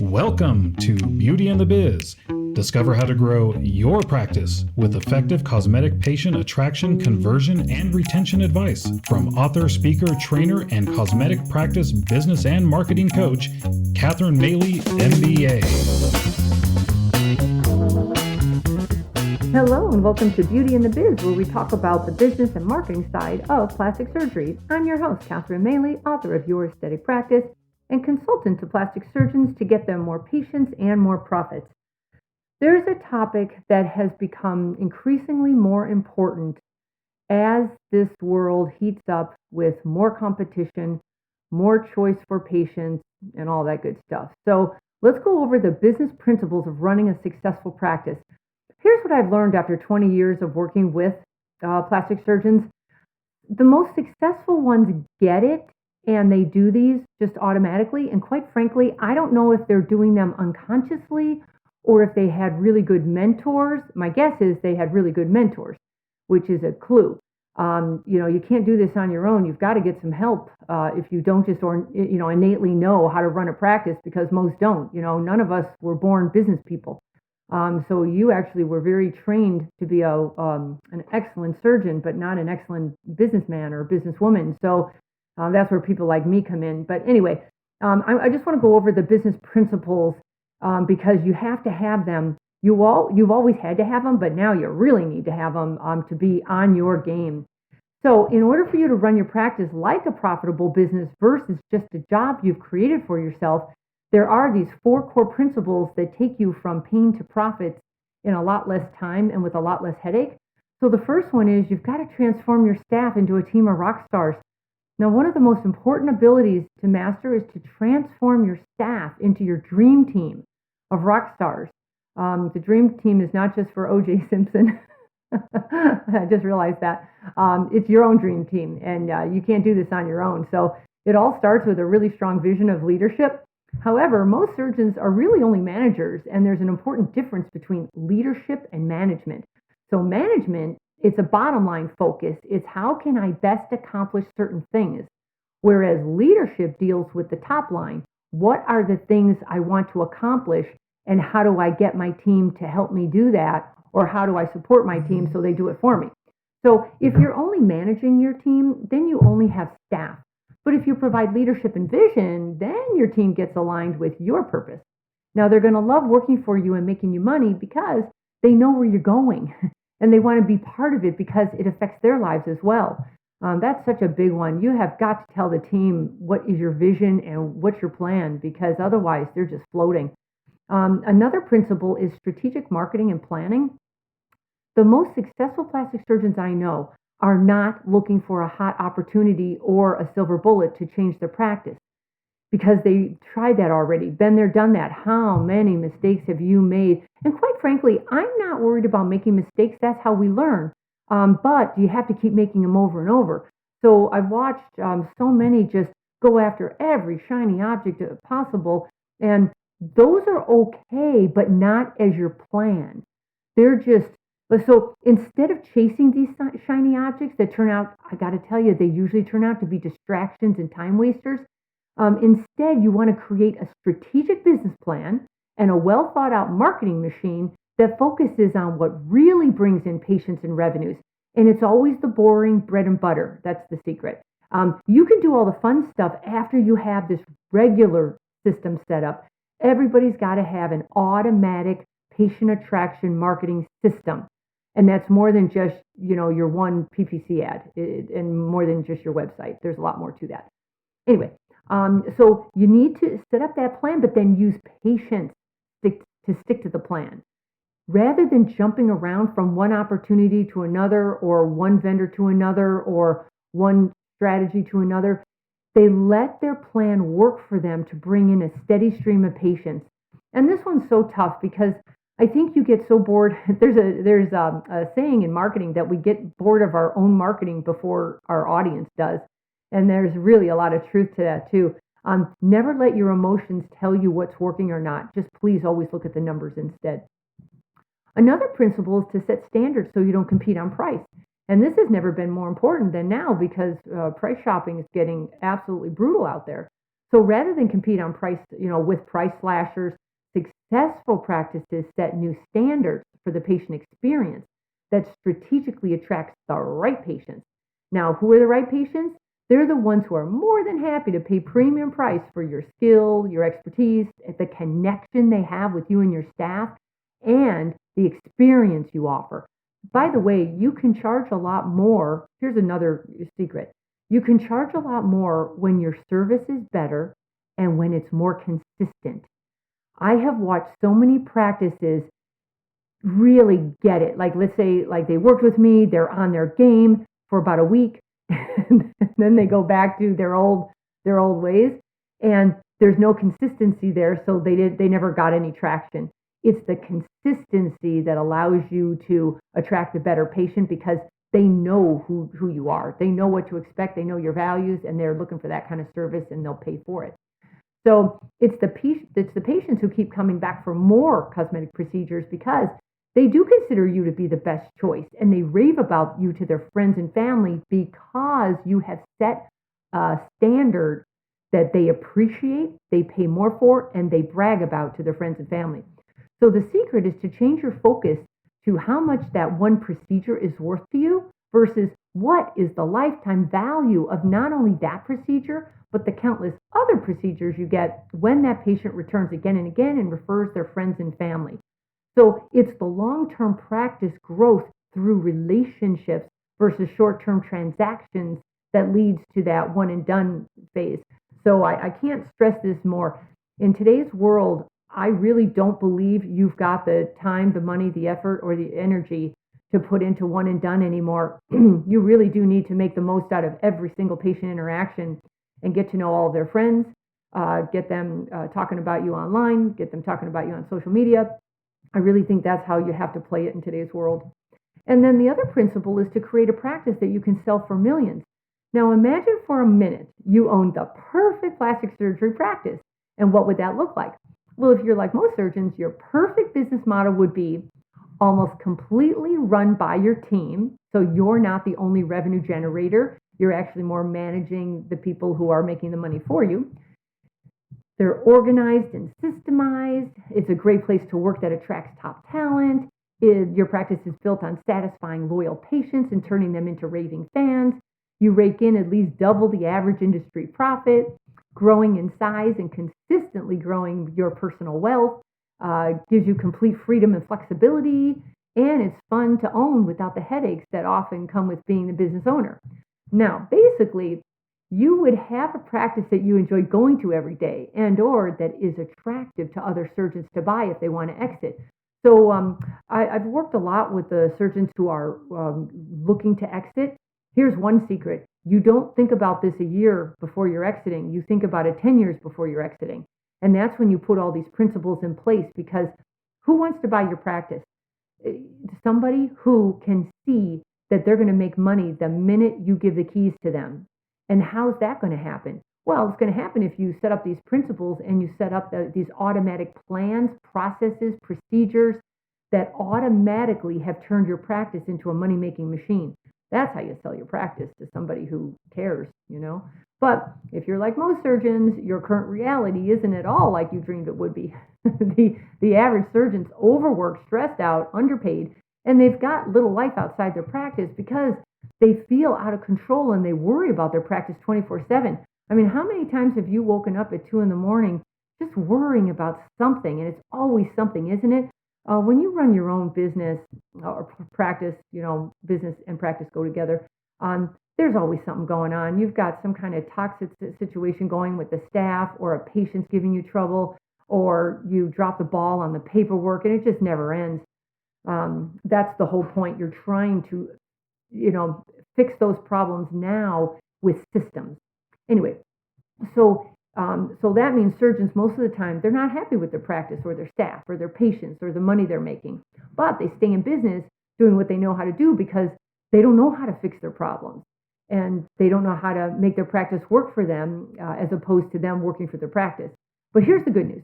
Welcome to Beauty and the Biz. Discover how to grow your practice with effective cosmetic patient attraction, conversion, and retention advice from author, speaker, trainer, and cosmetic practice business and marketing coach, Catherine Maley, MBA. Hello and welcome to Beauty and the Biz, where we talk about the business and marketing side of plastic surgery. I'm your host, Catherine Maley, author of Your Aesthetic Practice and consultant to plastic surgeons to get them more patients and more profits. There's a topic that has become increasingly more important as this world heats up with more competition, more choice for patients, and all that good stuff. So let's go over the business principles of running a successful practice. Here's what I've learned after 20 years of working with plastic surgeons. The most successful ones get it, and they do these just automatically. And quite frankly, I don't know if they're doing them unconsciously or if they had really good mentors. My guess is they had really good mentors, which is a clue. You can't do this on your own. You've got to get some help if you don't just innately know how to run a practice, because most don't. None of us were born business people. So you actually were very trained to be an excellent surgeon, but not an excellent businessman or businesswoman. So that's where people like me come in. But anyway, I just want to go over the business principles because you have to have them. You've always had to have them, but now you really need to have them to be on your game. So in order for you to run your practice like a profitable business versus just a job you've created for yourself, there are these 4 core principles that take you from pain to profits in a lot less time and with a lot less headache. So the first one is you've got to transform your staff into a team of rock stars. Now, one of the most important abilities to master is to transform your staff into your dream team of rock stars. The dream team is not just for O.J. Simpson. I just realized that. It's your own dream team, and you can't do this on your own. So it all starts with a really strong vision of leadership. However, most surgeons are really only managers, and there's an important difference between leadership and management. So management, it's a bottom line focus. It's how can I best accomplish certain things, whereas leadership deals with the top line. What are the things I want to accomplish, and how do I get my team to help me do that, or how do I support my team so they do it for me? So if you're only managing your team, then you only have staff. But if you provide leadership and vision, then your team gets aligned with your purpose. Now, they're going to love working for you and making you money because they know where you're going and they want to be part of it because it affects their lives as well. That's such a big one. You have got to tell the team what is your vision and what's your plan, because otherwise they're just floating. Another principle is strategic marketing and planning. The most successful plastic surgeons I know are not looking for a hot opportunity or a silver bullet to change their practice, because they tried that already. Been there, done that. How many mistakes have you made? And quite frankly, I'm not worried about making mistakes. That's how we learn. But you have to keep making them over and over. So I've watched so many just go after every shiny object possible. And those are okay, but not as your plan. They're just, so instead of chasing these shiny objects that turn out, I got to tell you, they usually turn out to be distractions and time wasters. Instead, you want to create a strategic business plan and a well thought out marketing machine that focuses on what really brings in patients and revenues. And it's always the boring bread and butter. That's the secret. You can do all the fun stuff after you have this regular system set up. Everybody's got to have an automatic patient attraction marketing system. And that's more than just, your one PPC ad and more than just your website. There's a lot more to that. Anyway, so you need to set up that plan, but then use patience to stick to the plan. Rather than jumping around from one opportunity to another, or one vendor to another, or one strategy to another, they let their plan work for them to bring in a steady stream of patients. And this one's so tough because I think you get so bored. There's a saying in marketing that we get bored of our own marketing before our audience does. And there's really a lot of truth to that too. Never let your emotions tell you what's working or not. Just please always look at the numbers instead. Another principle is to set standards so you don't compete on price. And this has never been more important than now, because price shopping is getting absolutely brutal out there. So rather than compete on price, with price slashers, successful practices set new standards for the patient experience that strategically attracts the right patients. Now, who are the right patients? They're the ones who are more than happy to pay premium price for your skill, your expertise, the connection they have with you and your staff, and the experience you offer. By the way, you can charge a lot more. Here's another secret. You can charge a lot more when your service is better and when it's more consistent. I have watched so many practices really get it. Like, let's say, like they worked with me, they're on their game for about a week, and then they go back to their old ways, and there's no consistency there, so they never got any traction. It's the consistency that allows you to attract a better patient because they know who you are. They know what to expect. They know your values, and they're looking for that kind of service, and they'll pay for it. So it's the patients who keep coming back for more cosmetic procedures because they do consider you to be the best choice, and they rave about you to their friends and family because you have set a standard that they appreciate, they pay more for, and they brag about to their friends and family. So the secret is to change your focus to how much that one procedure is worth to you versus what is the lifetime value of not only that procedure, but the countless other procedures you get when that patient returns again and again and refers their friends and family. So it's the long-term practice growth through relationships versus short-term transactions that leads to that one and done phase. So I can't stress this more. In today's world, I really don't believe you've got the time, the money, the effort, or the energy to put into one and done anymore. You really do need to make the most out of every single patient interaction and get to know all of their friends, get them talking about you online, get them talking about you on social media. I really think that's how you have to play it in today's world. And then the other principle is to create a practice that you can sell for millions. Now imagine for a minute you owned the perfect plastic surgery practice. And what would that look like? Well, if you're like most surgeons, your perfect business model would be almost completely run by your team. So you're not the only revenue generator. You're actually more managing the people who are making the money for you. They're organized and systemized. It's a great place to work that attracts top talent. Your practice is built on satisfying loyal patients and turning them into raving fans. You rake in at least double the average industry profit, growing in size and consistently growing your personal wealth, gives you complete freedom and flexibility, and it's fun to own without the headaches that often come with being the business owner. Now, basically, you would have a practice that you enjoy going to every day and or that is attractive to other surgeons to buy if they want to exit. So I've worked a lot with the surgeons who are looking to exit. Here's one secret. You don't think about this a year before you're exiting. You think about it 10 years before you're exiting. And that's when you put all these principles in place, because who wants to buy your practice? Somebody who can see that they're going to make money the minute you give the keys to them. And how's that going to happen? Well, it's going to happen if you set up these principles and you set up these automatic plans, processes, procedures that automatically have turned your practice into a money-making machine. That's how you sell your practice to somebody who cares, But if you're like most surgeons, your current reality isn't at all like you dreamed it would be. The average surgeon's overworked, stressed out, underpaid, and they've got little life outside their practice because they feel out of control and they worry about their practice 24/7. I mean, how many times have you woken up at 2 a.m. just worrying about something? And it's always something, isn't it? When you run your own business or practice, business and practice go together, there's always something going on. You've got some kind of toxic situation going with the staff, or a patient's giving you trouble, or you drop the ball on the paperwork, and it just never ends. That's the whole point. You're trying to, fix those problems now with systems. Anyway, so that means surgeons, most of the time, they're not happy with their practice or their staff or their patients or the money they're making. But they stay in business doing what they know how to do because they don't know how to fix their problems. And they don't know how to make their practice work for them as opposed to them working for their practice. But here's the good news.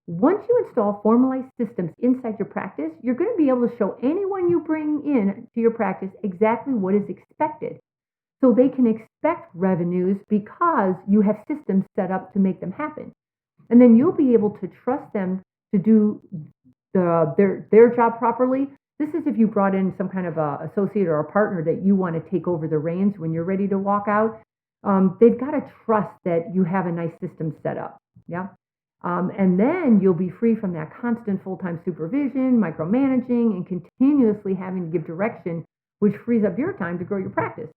Once you install formalized systems inside your practice, you're going to be able to show anyone you bring in to your practice exactly what is expected. so they can expect revenues because you have systems set up to make them happen. And then you'll be able to trust them to do their job properly. This is if you brought in some kind of a associate or a partner that you want to take over the reins when you're ready to walk out. They've got to trust that you have a nice system set up. Yeah. And then you'll be free from that constant full-time supervision, micromanaging, and continuously having to give direction, which frees up your time to grow your practice.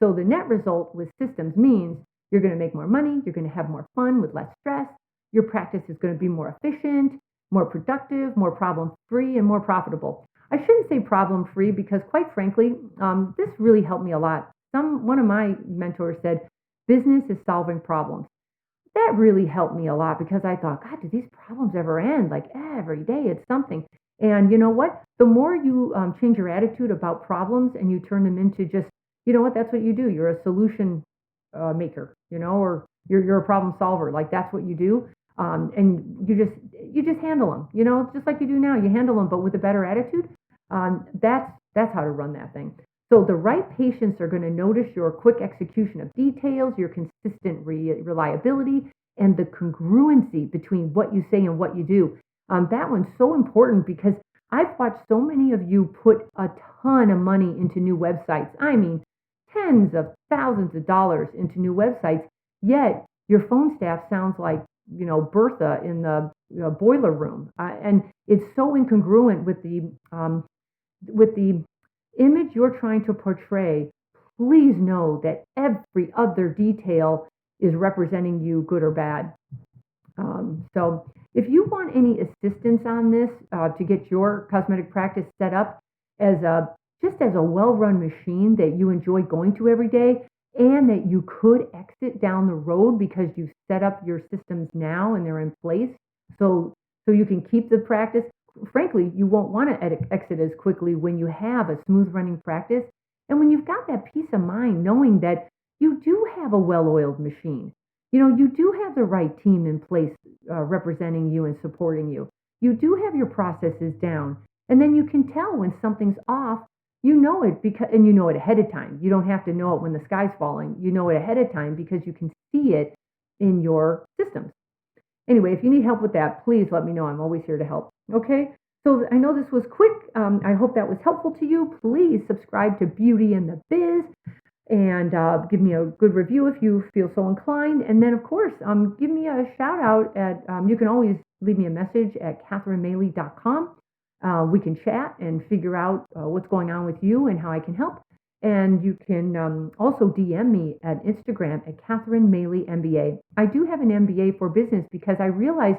So the net result with systems means you're going to make more money, you're going to have more fun with less stress, your practice is going to be more efficient, more productive, more problem-free, and more profitable. I shouldn't say problem-free because, quite frankly, this really helped me a lot. One of my mentors said, business is solving problems. That really helped me a lot because I thought, God, do these problems ever end? Like every day it's something. And you know what? The more you change your attitude about problems and you turn them into just, you know what, that's what you do. You're a solution maker, or you're a problem solver. Like that's what you do. And you just handle them, just like you do now. You handle them, but with a better attitude. That's how to run that thing. So the right patients are going to notice your quick execution of details, your consistent reliability, and the congruency between what you say and what you do. That one's so important because I've watched so many of you put a ton of money into new websites. I mean, tens of thousands of dollars into new websites, yet your phone staff sounds like, Bertha in the boiler room. And it's so incongruent with the image you're trying to portray. Please know that every other detail is representing you, good or bad. So if you want any assistance on this to get your cosmetic practice set up as a well-run machine that you enjoy going to every day, and that you could exit down the road because you've set up your systems now and they're in place, so you can keep the practice. Frankly, you won't want to exit as quickly when you have a smooth running practice and when you've got that peace of mind knowing that you do have a well-oiled machine. You do have the right team in place representing you and supporting you. You do have your processes down, and then you can tell when something's off. You know it and you know it ahead of time. You don't have to know it when the sky's falling. You know it ahead of time because you can see it in your systems. Anyway, if you need help with that, please let me know. I'm always here to help. Okay? So I know this was quick. I hope that was helpful to you. Please subscribe to Beauty and the Biz and give me a good review if you feel so inclined. And then, of course, give me a shout out at, you can always leave me a message at CatherineMaley.com. We can chat and figure out what's going on with you and how I can help. And you can also DM me at Instagram at Catherine Maley MBA. I do have an MBA for business because I realized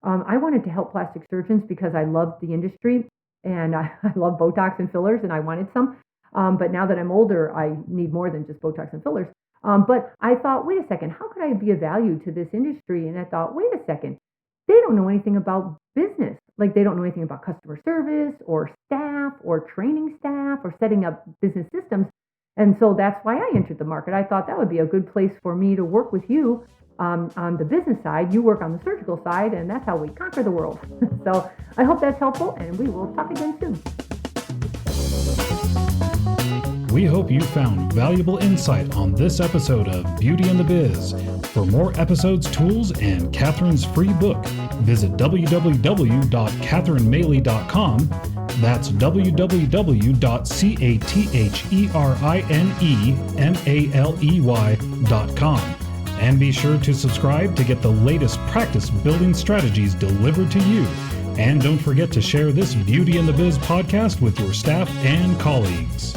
I wanted to help plastic surgeons because I love the industry and I love Botox and fillers and I wanted some. But now that I'm older, I need more than just Botox and fillers. But I thought, wait a second, how could I be of value to this industry? And I thought, wait a second, they don't know anything about business. Like they don't know anything about customer service or staff or training staff or setting up business systems. And so that's why I entered the market. I thought that would be a good place for me to work with you on the business side. You work on the surgical side, and that's how we conquer the world. So I hope that's helpful, and we will talk again soon. We hope you found valuable insight on this episode of Beauty and the Biz. For more episodes, tools, and Catherine's free book, visit www.catherinemaley.com. That's www.catherinemaley.com. And be sure to subscribe to get the latest practice building strategies delivered to you. And don't forget to share this Beauty and the Biz podcast with your staff and colleagues.